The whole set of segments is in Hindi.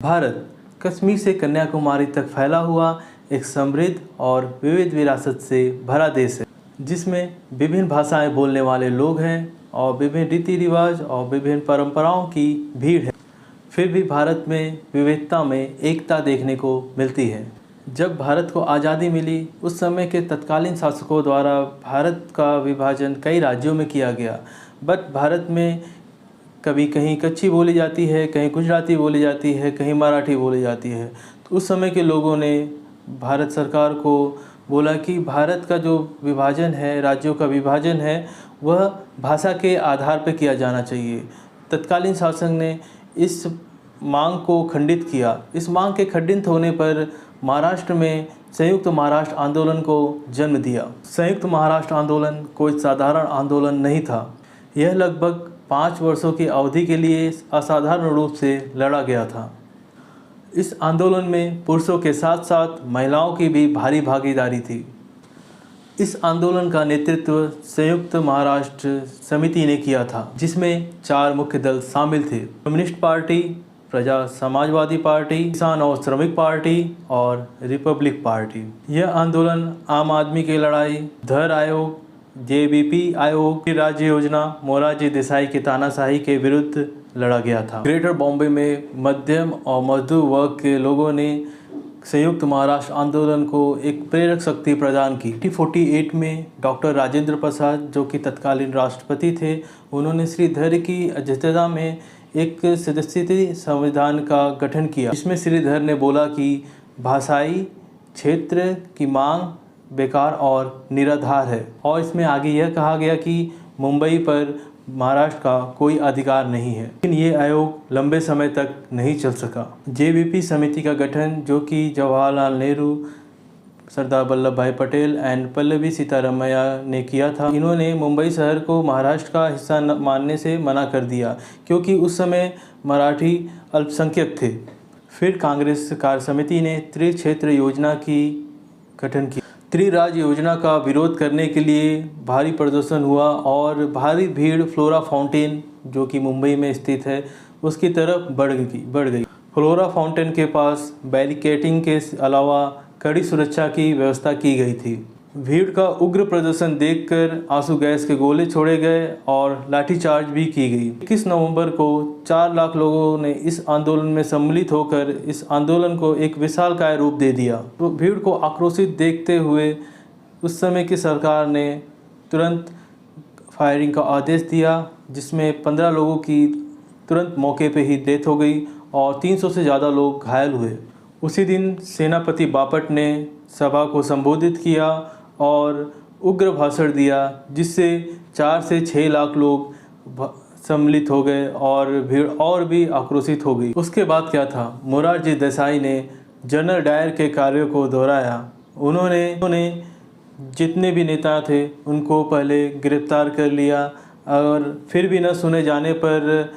भारत कश्मीर से कन्याकुमारी तक फैला हुआ एक समृद्ध और विविध विरासत से भरा देश है, जिसमें विभिन्न भाषाएं बोलने वाले लोग हैं और विभिन्न रीति रिवाज और विभिन्न परंपराओं की भीड़ है। फिर भी भारत में विविधता में एकता देखने को मिलती है। जब भारत को आज़ादी मिली, उस समय के तत्कालीन शासकों द्वारा भारत का विभाजन कई राज्यों में किया गया। बट भारत में कभी कहीं कच्छी बोली जाती है, कहीं गुजराती बोली जाती है, कहीं मराठी बोली जाती है। तो उस समय के लोगों ने भारत सरकार को बोला कि भारत का जो विभाजन है, राज्यों का विभाजन है, वह भाषा के आधार पर किया जाना चाहिए। तत्कालीन शासक ने इस मांग को खंडित किया। इस मांग के खंडित होने पर महाराष्ट्र में संयुक्त महाराष्ट्र आंदोलन को जन्म दिया। संयुक्त महाराष्ट्र आंदोलन कोई साधारण आंदोलन नहीं था। यह लगभग 5 वर्षों की अवधि के लिए असाधारण रूप से लड़ा गया था। इस आंदोलन में पुरुषों के साथ साथ महिलाओं की भी भारी भागीदारी थी। इस आंदोलन का नेतृत्व संयुक्त महाराष्ट्र समिति ने किया था, जिसमें 4 मुख्य दल शामिल थे: कम्युनिस्ट पार्टी, प्रजा समाजवादी पार्टी, किसान और श्रमिक पार्टी और रिपब्लिक पार्टी। यह आंदोलन आम आदमी की लड़ाई, धर आयोग, जेबीपी आयोग, राज्य योजना, मोरारजी देसाई की तानाशाही के विरुद्ध लड़ा गया था। ग्रेटर बॉम्बे में मध्यम और मजदूर वर्ग के लोगों ने संयुक्त महाराष्ट्र आंदोलन को एक प्रेरक शक्ति प्रदान की। 1948 में डॉक्टर राजेंद्र प्रसाद, जो कि तत्कालीन राष्ट्रपति थे, उन्होंने श्रीधर की अध्यक्षता में एक सदस्यीय संविधान का गठन किया। इसमें श्रीधर ने बोला कि भाषाई क्षेत्र की मांग बेकार और निराधार है, और इसमें आगे यह कहा गया कि मुंबई पर महाराष्ट्र का कोई अधिकार नहीं है। लेकिन ये आयोग लंबे समय तक नहीं चल सका। जेबीपी समिति का गठन, जो कि जवाहरलाल नेहरू, सरदार वल्लभ भाई पटेल एंड पल्लवी सीतारामैया ने किया था, इन्होंने मुंबई शहर को महाराष्ट्र का हिस्सा मानने से मना कर दिया, क्योंकि उस समय मराठी अल्पसंख्यक थे। फिर कांग्रेस कार्य समिति ने त्रिक्षेत्र योजना की गठन किया। त्रिराज्य योजना का विरोध करने के लिए भारी प्रदर्शन हुआ और भारी भीड़ फ्लोरा फाउंटेन, जो कि मुंबई में स्थित है, उसकी तरफ बढ़ गई। फ्लोरा फाउंटेन के पास बैरिकेडिंग के अलावा कड़ी सुरक्षा की व्यवस्था की गई थी। भीड़ का उग्र प्रदर्शन देखकर आंसू गैस के गोले छोड़े गए और लाठीचार्ज भी की गई। 21 नवंबर को 4 लाख लोगों ने इस आंदोलन में सम्मिलित होकर इस आंदोलन को एक विशालकाय रूप दे दिया। तो भीड़ को आक्रोशित देखते हुए उस समय की सरकार ने तुरंत फायरिंग का आदेश दिया, जिसमें 15 लोगों की तुरंत मौके पर ही डेथ हो गई और 300 से ज़्यादा लोग घायल हुए। उसी दिन सेनापति बापट ने सभा को संबोधित किया और उग्र भाषण दिया, जिससे 4 से 6 लाख लोग सम्मिलित हो गए और भीड़ और भी आक्रोशित हो गई। उसके बाद क्या था, मोरारजी देसाई ने जनरल डायर के कार्यों को दोहराया। उन्होंने जितने भी नेता थे उनको पहले गिरफ्तार कर लिया और फिर भी न सुने जाने पर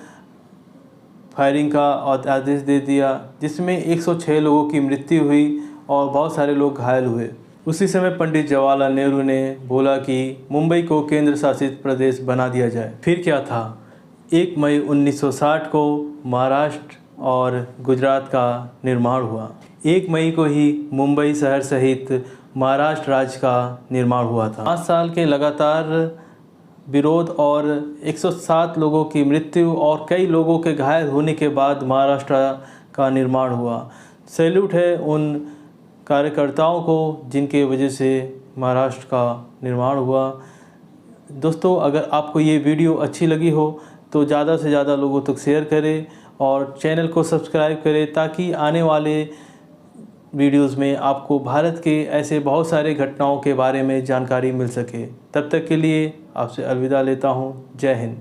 फायरिंग का आदेश दे दिया, जिसमें 106 लोगों की मृत्यु हुई और बहुत सारे लोग घायल हुए। उसी समय पंडित जवाहरलाल नेहरू ने बोला कि मुंबई को केंद्र शासित प्रदेश बना दिया जाए। फिर क्या था, 1 मई 1960 को महाराष्ट्र और गुजरात का निर्माण हुआ। 1 मई को ही मुंबई शहर सहित महाराष्ट्र राज्य का निर्माण हुआ था। 5 साल के लगातार विरोध और 107 लोगों की मृत्यु और कई लोगों के घायल होने के बाद महाराष्ट्र का निर्माण हुआ। सैल्यूट है उन कार्यकर्ताओं को जिनके वजह से महाराष्ट्र का निर्माण हुआ। दोस्तों, अगर आपको ये वीडियो अच्छी लगी हो तो ज़्यादा से ज़्यादा लोगों तक शेयर करें और चैनल को सब्सक्राइब करें, ताकि आने वाले वीडियोस में आपको भारत के ऐसे बहुत सारे घटनाओं के बारे में जानकारी मिल सके। तब तक के लिए आपसे अलविदा लेता हूँ। जय हिंद।